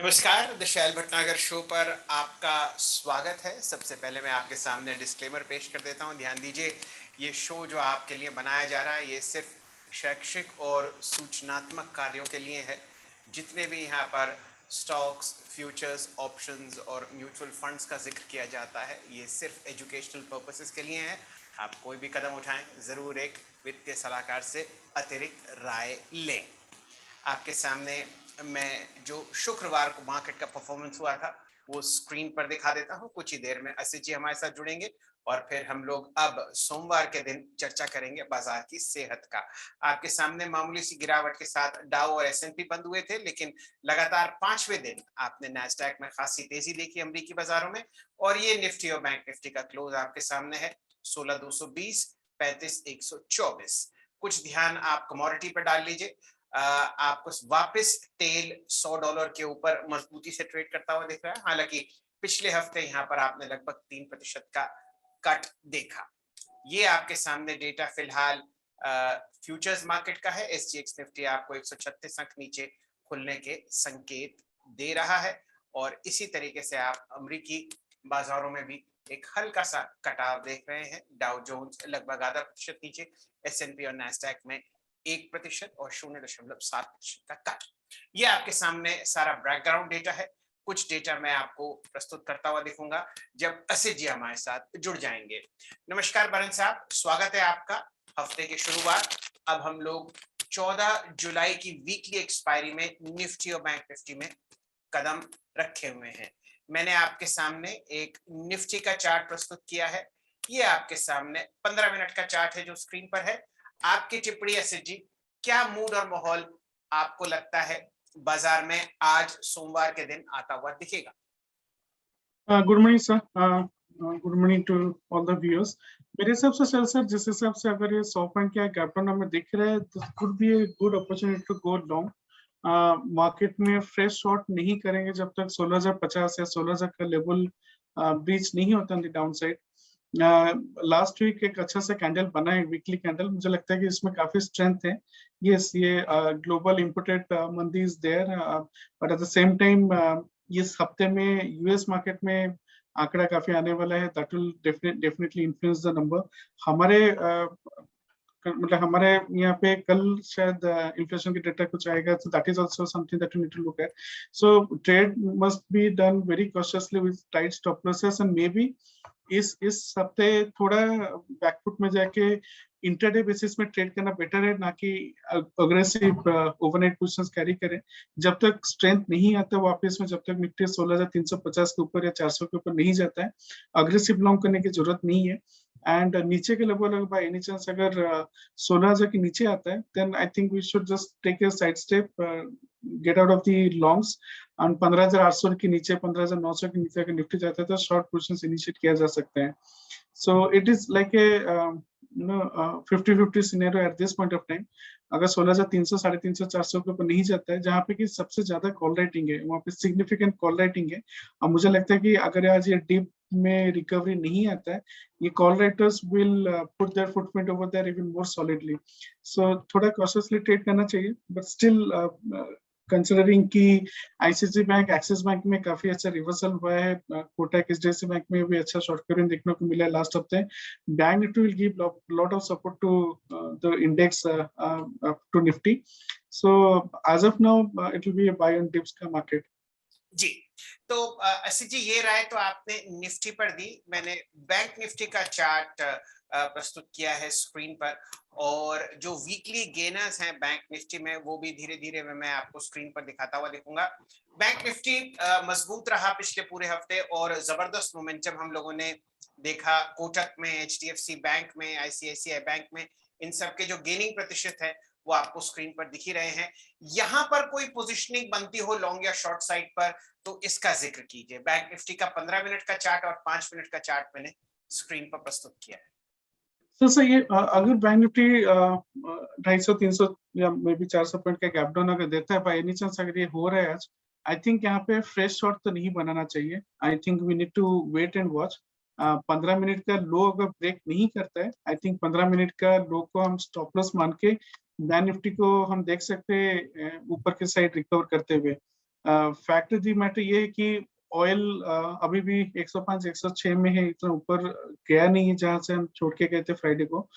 नमस्कार, the shell Bhatnagar show पर आपका स्वागत है। सबसे पहले मैं आपके सामने डिस्क्लेमर पेश कर देता हूं। ध्यान दीजिए, ये शो जो आपके लिए बनाया जा रहा है, ये सिर्फ शैक्षिक और सूचनात्मक कार्यों के लिए है। जितने भी यहाँ पर स्टॉक्स, फ्यूचर्स, ऑप्शंस और म्यूचुअल फंड्स का जिक्र किया जाता है, ये सिर्फ एजुकेशनल पर्पसेस के लिए है। आप कोई भी कदम उठाएं, ज़रूर एक वित्तीय सलाहकार से अतिरिक्त राय लें। आपके सामने मैं जो शुक्रवार को मार्केट का परफॉर्मेंस हुआ था वो स्क्रीन पर दिखा देता हूं। कुछ ही देर में असित जी हमारे साथ जुड़ेंगे और फिर हम लोग अब सोमवार के दिन चर्चा करेंगे बाजार की सेहत का। आपके सामने मामूली सी गिरावट के साथ डाउ और एसएनपी बंद हुए थे, लेकिन लगातार 5वें दिन आपने नैस्डैक में खासी तेजी देखी अमेरिकी बाजारों में। और ये निफ्टी और बैंक निफ्टी का क्लोज आपके सामने है 16,220, 35,124। कुछ ध्यान आप कमोडिटी पर डाल लीजिए। आपको वापस तेल $100 के ऊपर मजबूती से ट्रेड करता हुआ दिख रहा है। हालांकि पिछले हफ्ते यहाँ पर आपने लगभग 3% का कट देखा। ये आपके सामने डेटा फिलहाल फ्यूचर्स मार्केट का है। एसजीएक्स निफ्टी आपको 136 अंक नीचे खुलने के संकेत दे रहा है और इसी तरीके से आप अमेरिकी बाजारों में भी एक हल्का सा कटाव देख रहे हैं। डाउ जोन्स लगभग आधा प्रतिशत नीचे, एसएनपी और नैस्डैक में 1% और 0.7% का कट। ये आपके सामने सारा बैकग्राउंड डेटा है। कुछ डेटा मैं आपको प्रस्तुत करता हुआ दिखूंगा जब असित जी हमारे साथ जुड़ जाएंगे। नमस्कार बरन साहब, स्वागत है आपका हफ्ते की शुरुआत। अब हम लोग 14 जुलाई की वीकली एक्सपायरी में निफ्टी और बैंक निफ्टी में कदम रखे हुए हैं। मैंने आपके सामने एक निफ्टी का चार्ट प्रस्तुत किया है। ये आपके सामने 15 मिनट का चार्ट है जो स्क्रीन पर है। आपकी टिप्पणी असित जी, क्या मूड और माहौल आपको लगता है बाजार में आज सोमवार के दिन आता हुआ दिखेगा? Good morning sir, good morning to all the viewers. मेरे हिसाब से सर जिस हिसाब से अगर ये 100 पॉइंट का गैप डाउन हमें दिख रहा है तो could be a good opportunity to go long. Market में फ्रेश शॉर्ट नहीं करेंगे जब तक 16,050 या 16,000 का लेवल ब्रीच नहीं होता on the down side. Last week एक अच्छा सा कैंडल बना है, वीकली कैंडल। मुझे लगता है कि इसमें काफी स्ट्रेंथ है। यस, ये global imported mandi is there, but at the same time इस हफ्ते में यूएस मार्केट में आंकड़ा काफी आने वाला है। That will definitely influence the number. हमारे मतलब हमारे यहाँ पे कल शायद इन्फ्लेशन की डेटा कुछ आएगा, so that is also something that you need to look at. So trade must be done very cautiously with tight stop losses and maybe इस हफ्ते थोड़ा बैकफुट में जाके इंटरडे बेसिस में ट्रेड करना बेटर है, ना कि अग्रेसिव ओवरनाइट पोजीशंस कैरी करें। जब तक स्ट्रेंथ नहीं आता वापस में, जब तक निफ्टी 16,350 के ऊपर या 400 के ऊपर नहीं जाता है, अग्रेसिव लॉन्ग करने की जरूरत नहीं है। एंड नीचे के लेवल बाय एनी चांस अगर 16,000 के नीचे आता है then I think we should just take a side step, get out of the longs. और 15,800 के नीचे, 15,900 के नीचे अगर निफ्टी जाता है तो शॉर्ट पोजीशंस इनिशिएट किया जा सकते हैं। So it is like a 50-50 scenario at this point of time. अगर 16,300, 350, 400 के ऊपर नहीं जाता है, जहाँ पे कि सबसे ज्यादा कॉल राइटिंग है, वहाँ पे सिग्निफिकेंट कॉल राइटिंग है। और मुझे लगता है कि अगर आज ये डिप में रिकवरी नहीं आता है, ये call writers will put their footprint over there even more solidly. So थोड़ा कॉशियसली ट्रेड करना चाहिए, बट स्टिल कंसिडरिंग कि आईसीआईसी बैंक, एक्सिस बैंक में काफी अच्छा रिवर्सल हुआ है, कोटक एचडीएफसी बैंक में भी अच्छा शॉर्ट कवरिंग देखने को मिला लास्ट हफ्ते। Bank Nifty will give lot of support to the index, to Nifty. So as of now it will be a buy on dips का मार्केट। जी, तो असित जी, ये राय तो आपने निफ्टी पर दी। मैंने बैंक निफ्टी का चार्ट प्रस्तुत किया है स्क्रीन पर, और जो वीकली गेनर्स हैं बैंक निफ्टी में वो भी धीरे धीरे मैं आपको स्क्रीन पर दिखाता हुआ दिखूंगा। बैंक निफ्टी मजबूत रहा पिछले पूरे हफ्ते और जबरदस्त मोमेंटम हम लोगों ने देखा कोटक में, एचडीएफसी बैंक में, आईसीआईसीआई बैंक में। इन सब के जो गेनिंग प्रतिशत है वो आपको स्क्रीन पर दिख ही रहे हैं। यहाँ पर कोई पोजिशनिंग बनती हो लॉन्ग या शॉर्ट साइड पर तो इसका जिक्र कीजिए। बैंक निफ्टी का 15 मिनट का चार्ट और 5 मिनट का चार्ट मैंने स्क्रीन पर प्रस्तुत किया है। तो सर ये अगर बैंक निफ्टी 250-300 या मे बी 400 पॉइंट का गैप डाउन अगर देता है, बाय एनी चांस अगर ये हो रहा है आज, आई थिंक यहाँ पे फ्रेश शॉर्ट तो नहीं बनाना चाहिए। I think we need to wait and watch. 15 minute का लो अगर ब्रेक नहीं करता है, आई थिंक 15 मिनट का लो को हम स्टॉप लॉस मान के बैंक निफ्टी को हम देख सकते हैं ऊपर के साइड रिकवर करते हुए। फैक्ट दी मैटर ये है कि ऑयल अभी भी 105 106 में है, इतना ऊपर गया नहीं है जहां से हम छोड़ के गए थे फ्राइडे को।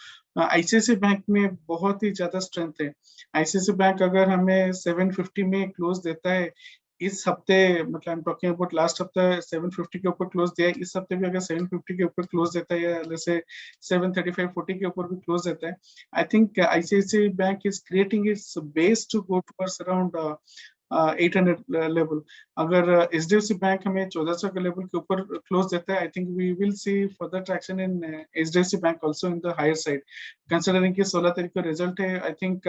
आईसीआईसी बैंक में बहुत ही ज्यादा स्ट्रेंथ है। आईसीआईसी बैंक अगर हमें 750 में क्लोज देता है इस हफ्ते, मतलब I am talking about last हफ्ता 750 के ऊपर क्लोज दिया है, इस हफ्ते भी अगर 750 के ऊपर क्लोज देता है या जैसे 735 40 के ऊपर भी क्लोज देता है, I think ICICI bank is creating its base to go towards around 800 level. अगर एचडीएफसी बैंक हमें 1400 के लेवल के ऊपर क्लोज देता है, I think we will see further traction in HDFC bank also in the higher side, considering कि 16 तारीख को रिजल्ट है। I think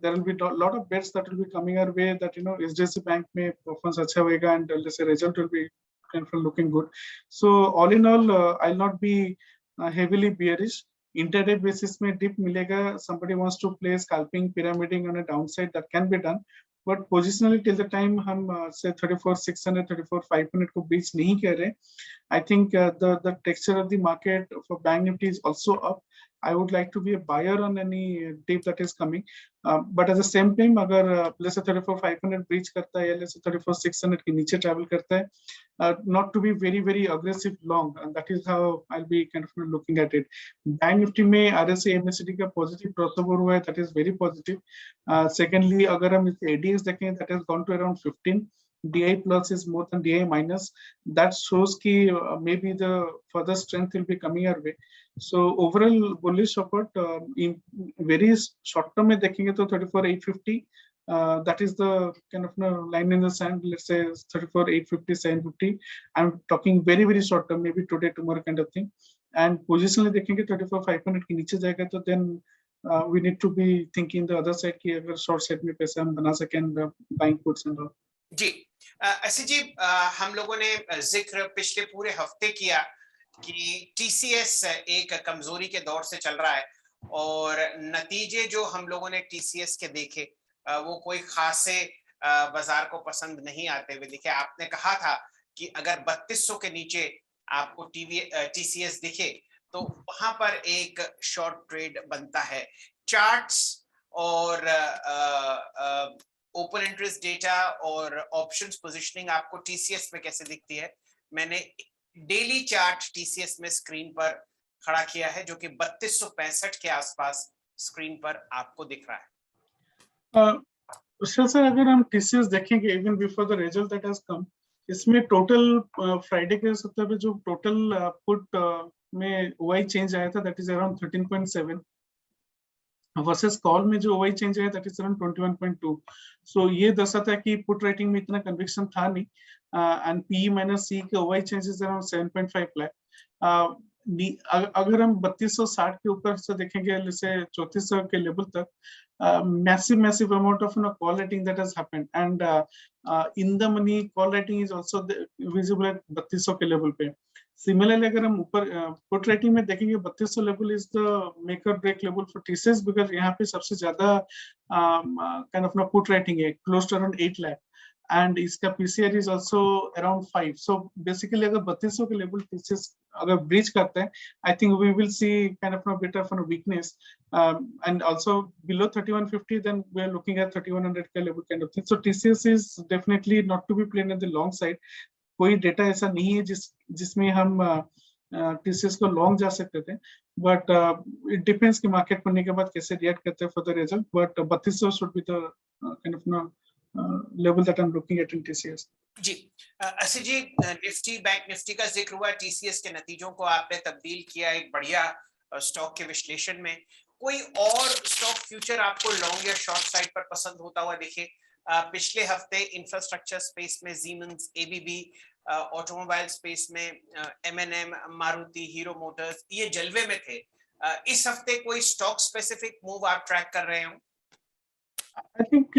there will be a lot of bets that will be coming our way that HDFC Bank में performance अच्छा होएगा and let's say result will be kind of looking good. So all in all, I'll not be heavily bearish. Intraday basis में dip मिलेगा, somebody wants to play scalping pyramiding on a downside, that can be done. But positionally till the time हम say 34,600 34,500 को breach नहीं कर रहे, I think the texture of the market for Bank Nifty is also up. I would like to be a buyer on any dip that is coming. But at the same time, अगर let's say 34,500 breach करता है या let's say 34,600 के नीचे travel करता है, not to be very very aggressive long, and that is how I'll be kind of looking at it. Bank Nifty में RSI MACD का positive crossover हुआ है, that is very positive. Secondly, अगर हम इस ADX देखें, that has gone to around 15. DI plus is more than DI minus. That shows कि maybe the further strength will be coming our way. So overall bullish support. In very short term में देखेंगे तो 34,850. That is the kind of line in the sand. Let's say 34,850, 750. I'm talking very very short term, maybe today tomorrow kind of thing. And positionally देखेंगे 34,500 के नीचे जाएगा तो then we need to be thinking the other side कि अगर short side में पैसा हम बना सकें buying puts and all. जी ऐसे जी हम लोगों ने जिक्र पिछले पूरे हफ्ते किया कि टीसीएस एक कमजोरी के दौर से चल रहा है और नतीजे जो हम लोगों ने टीसीएस के देखे वो कोई खासे बाजार को पसंद नहीं आते हुए दिखे। आपने कहा था कि अगर 3200 के नीचे आपको टीसीएस दिखे तो वहां पर एक शॉर्ट ट्रेड बनता है। चार्ट्स और ओपन इंटरेस्ट डेटा और ऑप्शंस पोजीशनिंग आपको टीसीएस में कैसे दिखती है? मैंने डेली चार्ट टीसीएस में स्क्रीन पर खड़ा किया है जो कि 3265 के आसपास स्क्रीन पर आपको दिख रहा है। सर अगर हम टीसीएस देखेंगे even before the result that has come, इसमें टोटल फ्राइडे के सप्ताह पे जो टोटल पुट में ओआई चेंज आया था that is around 13.7 versus call में जो ओआई चेंज आया दैट इज अराउंड 21.2। सो ये दर्शाता है कि पुट राइटिंग में इतना कन्विक्शन था नहीं एंड पी माइनस सी के ओआई चेंजेस अराउंड 7.5 लाख। अगर हम 3260 के ऊपर से देखेंगे जैसे 3400 के लेवल तक, massive amount of call rating that has happened and in the money call rating is also visible at 3200 के लेवल पे। सिमिलरली अगर हम ऊपर पुट रेटिंग में देखेंगे 3200 लेवल इज द मेक और break level for TCS because यहाँ पे सबसे ज्यादा काइंड ऑफ पुट रेटिंग है close to around 8 lakh and इसका PCR is also around 5। So basically अगर 3200 के लेवल टीसीएस अगर ब्रीच करते हैं I think we will see kind of bit of weakness and also below 3150 then we are looking at 3100 के level kind of thing. So TCS is definitely not to be plain in the long side. कोई data ऐसा नहीं है जिसमें हम TCS को long जा सकते थे, बट इट डिपेंड्स कि मार्केट खुलने के बाद कैसे रिएक्ट करते हैं for the result. But 3200 should be the kind of level that I am looking at in TCS. जी असि जी, निफ्टी बैंक निफ्टी का जिक्र हुआ, टीसीएस के नतीजों को आपने तब्दील किया एक बढ़िया स्टॉक के विश्लेषण में। कोई और स्टॉक फ्यूचर आपको लॉन्ग या शॉर्ट साइड पर पसंद होता हुआ दिखे? पिछले हफ्ते इंफ्रास्ट्रक्चर स्पेस में जीमेंस, एबीबी, ऑटोमोबाइल स्पेस में एमएनएम, मारुति, हीरो मोटर्स ये जलवे में थे। इस हफ्ते कोई स्टॉक स्पेसिफिक मूव आप ट्रैक कर रहे हो? आई थिंक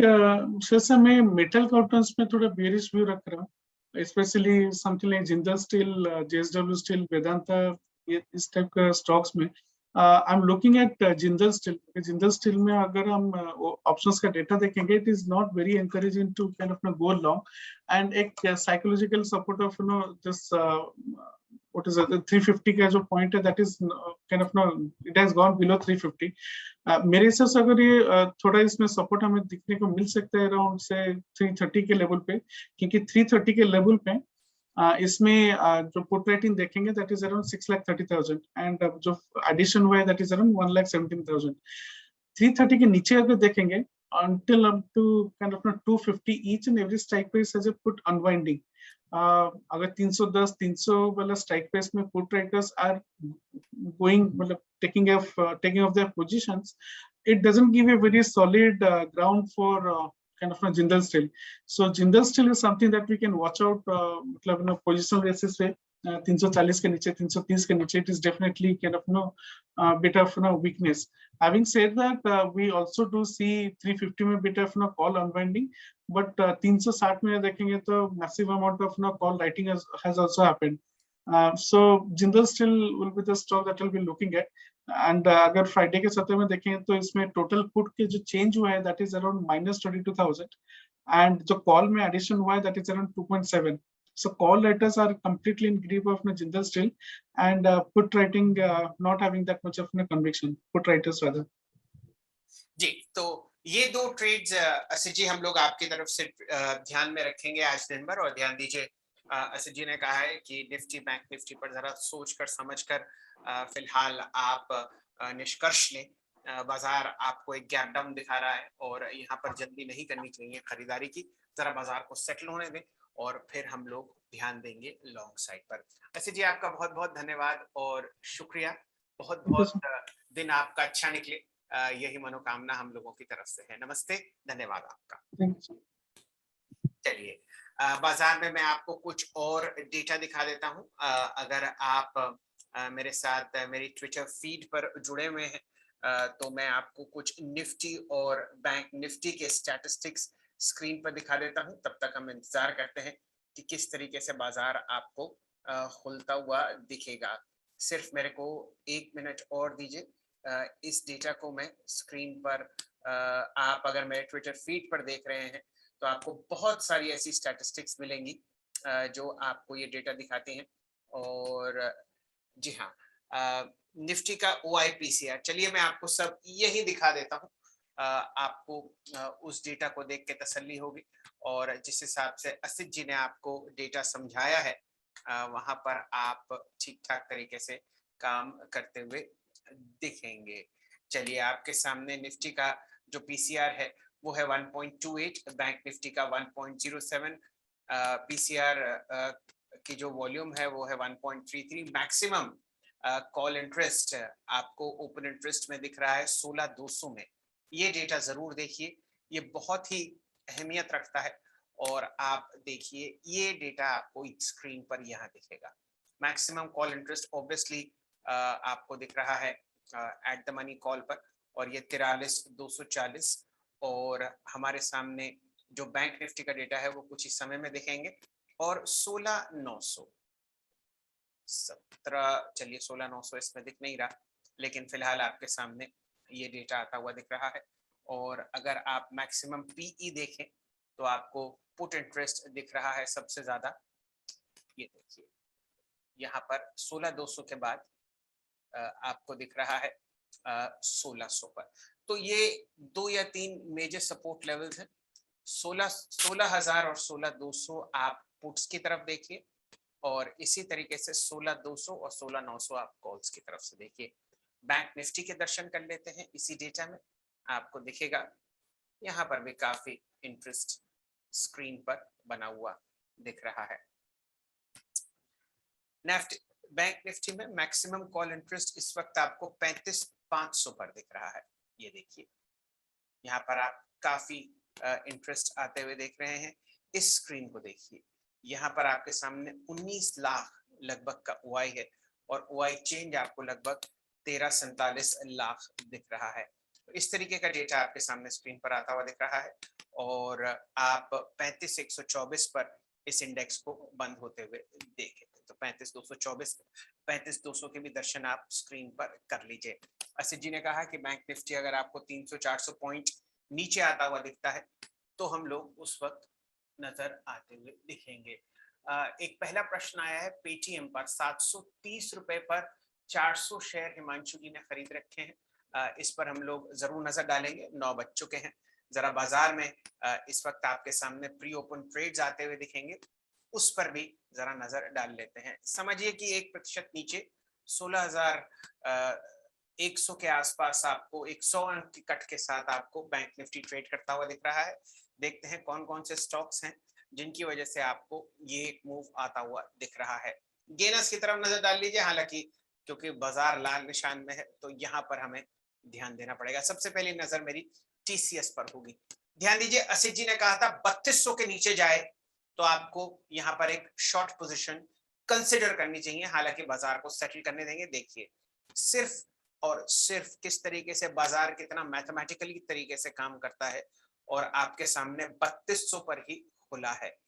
जैसे मैं मेटल काउंटर्स में थोड़ा बेरिश व्यू रख रहा हूँ, specially something like Jindal steel, JSW steel, Vedanta, ये इस टाइप का स्टॉक्स में I am looking at Jindal steel. Jindal steel में अगर हम ऑप्शंस का डेटा देखेंगे it is not very encouraging to kind of go long and एक psychological support of this what is it, 350 का जो point है, that is kind of no, it has gone below 350. मेरे हिसाब से अगर ये थोड़ा इसमें सपोर्ट हमें दिखने को मिल सकता है अराउंड से 330 के लेवल पे, क्योंकि 330 के लेवल पे इसमें जो पुट रेटिंग देखेंगे दैट इज अराउंड 6,30,000 एंड जो एडिशन हुआ है दैट इज अराउंड 1,17,000. 330 के नीचे अगर देखेंगे until up to kind of 250 each and every strike price has a put unwinding. अगर 310 300 वाला strike price में put writers are going मतलब taking off their positions, it doesn't give a very solid ground for kind of Jindal Steel. So Jindal Steel is something that we can watch out मतलब positional basis पे 340 के नीचे 330 के नीचे it is definitely kind of bit of weakness. Having said that, we also do see 350 में bit of call unwinding, but 360 में देखेंगे तो massive amount of call writing has also happened. So Jindal Steel will be the stock that we'll be looking at. And अगर Friday के सत्र में देखें तो इसमें टोटल पुट के जो चेंज हुआ है दैट इज अराउंड -22,000 एंड जो कॉल में एडिशन हुआ है that is around 2.7. So call writers are completely in grip of Jindal Steel, and put writing not having that much of conviction. Put writers rather. जी, तो ये दो trades Asit जी हम लोग आपकी तरफ से ध्यान में रखेंगे आज दिन भर. और ध्यान दीजिए, असित जी ने कहा है कि निफ्टी बैंक निफ्टी पर जरा सोचकर समझकर फिलहाल आप निष्कर्ष लें. बाजार आपको एक गैप डाउन दिखा रहा है और यहाँ पर जल्दी नहीं करनी चाहिए खरीदारी की. जरा बाजार को सेटल होने दें और फिर हम लोग ध्यान देंगे लॉन्ग साइड पर. असित जी आपका बहुत बहुत धन्यवाद और शुक्रिया. बहुत बहुत दिन आपका अच्छा निकले, यही मनोकामना हम लोगों की तरफ से है. नमस्ते, धन्यवाद आपका. चलिए बाजार में मैं आपको कुछ और डेटा दिखा देता हूं. अगर आप मेरे साथ मेरी ट्विटर फीड पर जुड़े हुए हैं तो मैं आपको कुछ निफ्टी और बैंक निफ्टी के स्टैटिस्टिक्स स्क्रीन पर दिखा देता हूं. तब तक हम इंतजार करते हैं कि किस तरीके से बाजार आपको खुलता हुआ दिखेगा. सिर्फ मेरे को 1 मिनट और दीजिए. इस डेटा को मैं स्क्रीन पर आप अगर मेरे ट्विटर फीड पर देख रहे हैं तो आपको बहुत सारी ऐसी स्टैटिस्टिक्स मिलेंगी जो आपको ये डेटा दिखाती हैं. और जी हाँ, निफ्टी का OIPCR, चलिए मैं आपको सब यही दिखा देता हूँ. आपको उस डेटा को देख के तसल्ली होगी और जिस हिसाब से असित जी ने आपको डेटा समझाया है वहां पर आप ठीक ठाक तरीके से काम करते हुए दिखेंगे. चलिए आपके सामने निफ्टी का जो PCR है वो है 1.28, बैंक निफ्टी का 1.07, PCR की जो वॉल्यूम है वो है 1.33. मैक्सिमम कॉल इंटरेस्ट आपको ओपन इंटरेस्ट में दिख रहा है 16,200 में. ये डेटा जरूर देखिए, ये बहुत ही अहमियत रखता है. और आप देखिए ये डेटा आपको स्क्रीन पर यहाँ दिखेगा. मैक्सिमम कॉल इंटरेस्ट ऑब्वियसली आपको दिख रहा है एट द मनी कॉल पर और ये 43,240. और हमारे सामने जो बैंक निफ्टी का डेटा है वो कुछ ही समय में दिखेंगे और 16,900 17, चलिए 16,900 इसमें दिख नहीं रहा, लेकिन फिलहाल आपके सामने ये डेटा आता हुआ दिख रहा है. और अगर आप मैक्सिमम PE देखें तो आपको पुट इंटरेस्ट दिख रहा है सबसे ज्यादा. ये देखिए यहाँ पर 16,200 के बाद आपको दिख रहा है 1600 पर. तो ये 2 या 3 मेजर सपोर्ट लेवल्स हैं. 16,000 और 16,200 आप पुट्स की तरफ देखिए और इसी तरीके से 16,200 और 16,900 आप कॉल्स की तरफ से देखिए. बैंक निफ्टी के दर्शन कर लेते हैं. इसी डेटा में आपको दिखेगा यहाँ पर भी काफी इंटरेस्ट स्क्रीन पर बना हुआ दिख रहा है. बैंक निफ्टी में मैक्सिमम कॉल इंटरेस्ट इस वक्त आपको 35,500 पर दिख रहा है. ये देखिए यहाँ पर आप काफी इंटरेस्ट आते हुए देख रहे हैं. इस स्क्रीन को देखिए, यहाँ पर आपके सामने 19 लाख लगभग का OI है और OI चेंज आपको लगभग 13-47 लाख दिख रहा है. तो इस तरीके का डेटा आपके सामने स्क्रीन पर आता हुआ दिख रहा है और आप 35,124 पर इस इंडेक्स को बंद होते हुए देखें तो 35,224 35,200 के भी दर्शन आप स्क्रीन पर कर लीजिए. असित जी ने कहा कि बैंक निफ्टी अगर आपको 300-400 पॉइंट नीचे आता हुआ दिखता है तो हम लोग उस वक्त नजर आते हुए दिखेंगे. एक पहला प्रश्न आया है पेटीएम पर 730 रुपए पर 400 शेयर हिमांशु जी ने खरीद रखे हैं। इस पर हम लोग जरूर नजर डालेंगे। 9 बज चुके हैं। जरा बाजार में इस वक्त आपके सामने प्री ओपन ट्रेड्स आते हुए दिखेंगे, उस पर भी जरा नजर डाल लेते हैं। समझिए कि 1% नीचे 16,100 के आसपास आपको 100 अंक की कट के साथ आपको बैंक निफ्टी ट्रेड करता हुआ दिख रहा है। देखते हैं कौन कौन से स्टॉक्स हैं जिनकी वजह से आपको ये एक मूव आता हुआ दिख रहा है। गेनर्स की तरफ नजर डाल लीजिए, हालांकि क्योंकि बाजार लाल निशान में है तो यहाँ पर हमें ध्यान देना पड़ेगा। सबसे पहली नजर मेरी टीसीएस पर होगी। ध्यान दीजिए, असित जी ने कहा था 3200 के नीचे जाए तो आपको यहाँ पर एक शॉर्ट पोजीशन कंसिडर करनी चाहिए, हालांकि बाजार को सेटल करने देंगे। देखिए सिर्फ और सिर्फ किस तरीके से बाजार कितना मैथमेटिकली तरीके से काम करता है, और आपके सामने 3200 पर ही खुला है।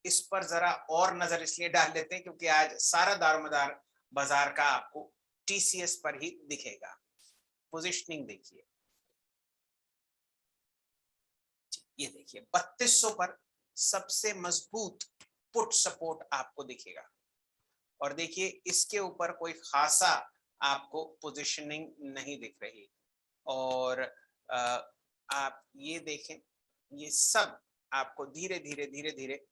इस पर जरा और नजर इसलिए डाल लेते हैं क्योंकि आज सारा दारोमदार बाजार का आपको टीसीएस पर ही दिखेगा। पोजीशनिंग देखिए, ये देखिए 3200 पर सबसे मजबूत पुट सपोर्ट आपको दिखेगा, और देखिए इसके ऊपर कोई खासा आपको पोजीशनिंग नहीं दिख रही। और आप ये देखें, ये सब आपको धीरे धीरे धीरे धीरे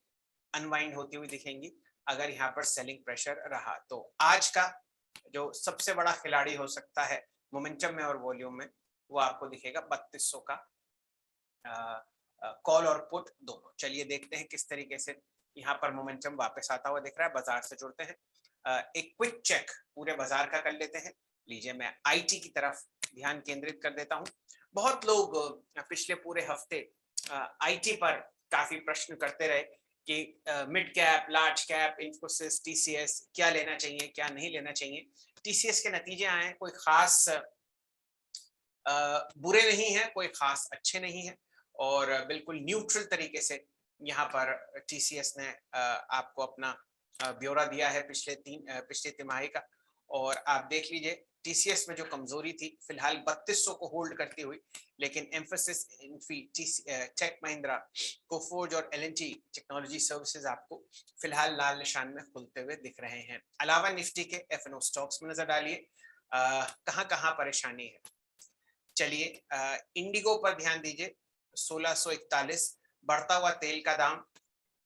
अनवाइंड होती हुई दिखेंगी अगर यहाँ पर सेलिंग प्रेशर रहा तो। आज का जो सबसे बड़ा खिलाड़ी हो सकता है मोमेंटम में और वॉल्यूम में, वो आपको दिखेगा 3200 का कॉल और पुट दोनों। चलिए देखते हैं किस तरीके से यहाँ पर मोमेंटम वापस आता हुआ दिख रहा है। बाजार से जुड़ते हैं, एक क्विक चेक पूरे बाजार का कर लेते हैं। लीजिए मैं आईटी की तरफ ध्यान केंद्रित कर देता हूँ। बहुत लोग पिछले पूरे हफ्ते आईटी पर काफी प्रश्न करते रहे कि mid cap, large cap, Infosys, TCS क्या लेना चाहिए, क्या नहीं लेना चाहिए। टीसीएस के नतीजे आए, कोई खास बुरे नहीं है, कोई खास अच्छे नहीं है, और बिल्कुल न्यूट्रल तरीके से यहाँ पर टीसीएस ने आपको अपना ब्यौरा दिया है पिछले तिमाही का। और आप देख लीजिए टीसीएस में जो कमजोरी थी फिलहाल 3200 को होल्ड करती हुई, लेकिन Mphasis, Infy, Tech Mahindra, Coforge और एलएनटी टेक्नोलॉजी सर्विसेज आपको फिलहाल लाल निशान में खुलते हुए दिख रहे हैं। अलावा निफ्टी के एफएनओ स्टॉक्स में नजर डालिए कहां कहां परेशानी है। चलिए इंडिगो पर ध्यान दीजिए, 1641, बढ़ता हुआ तेल का दाम,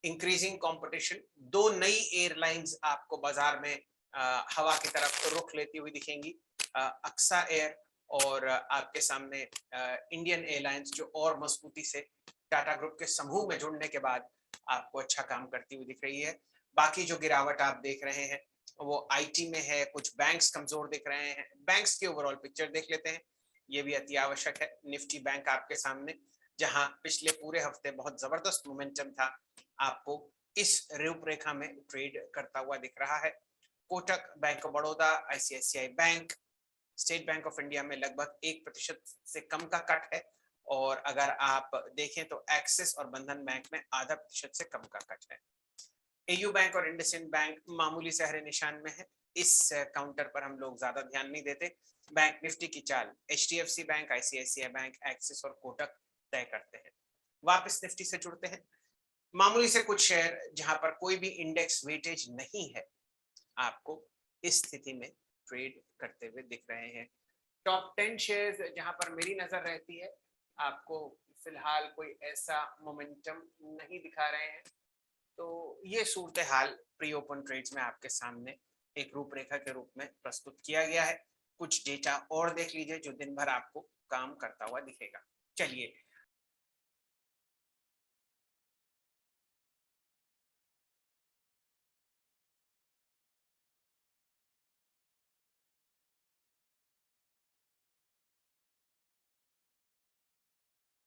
इंक्रीजिंग कंपटीशन, 2 नई एयरलाइंस आपको बाजार में हवा की तरफ रुख लेती हुई दिखेंगी, अक्सा एयर और आपके सामने इंडियन एयरलाइंस, जो और मजबूती से टाटा ग्रुप के समूह में जुड़ने के बाद आपको अच्छा काम करती हुई दिख रही है। बाकी जो गिरावट आप देख रहे हैं वो आईटी में है, कुछ बैंक्स कमजोर दिख रहे हैं। बैंक्स की ओवरऑल पिक्चर देख लेते हैं, ये भी अति आवश्यक है। निफ्टी बैंक आपके सामने, जहां पिछले पूरे हफ्ते बहुत जबरदस्त मोमेंटम था, आपको इस रूपरेखा में ट्रेड करता हुआ दिख रहा है। Kotak, bank of Baroda, ICICI bank, state bank of India में लगभग 1% से कम का कट है, और अगर आप देखें तो एक्सिस और बंधन बैंक में आधा % से कम का कट है। एयू बैंक और इंडसइंड बैंक मामूली से हरे निशान में है, इस काउंटर पर हम लोग ज्यादा ध्यान नहीं देते। बैंक निफ्टी की चाल HDFC bank, ICICI bank, axis और कोटक तय करते हैं। वापस निफ्टी से जुड़ते हैं, मामूली से कुछ शेयर जहां पर कोई भी इंडेक्स वेटेज नहीं है आपको इस स्थिति में ट्रेड करते हुए दिख रहे हैं। टॉप 10 शेयर्स जहां पर मेरी नजर रहती है, आपको फिलहाल कोई ऐसा मोमेंटम नहीं दिखा रहे हैं। तो ये सूरत हाल प्री ओपन ट्रेड्स में आपके सामने एक रूपरेखा के रूप में प्रस्तुत किया गया है। कुछ डेटा और देख लीजिए जो दिन भर आपको काम करता हुआ दिखेगा। चलिए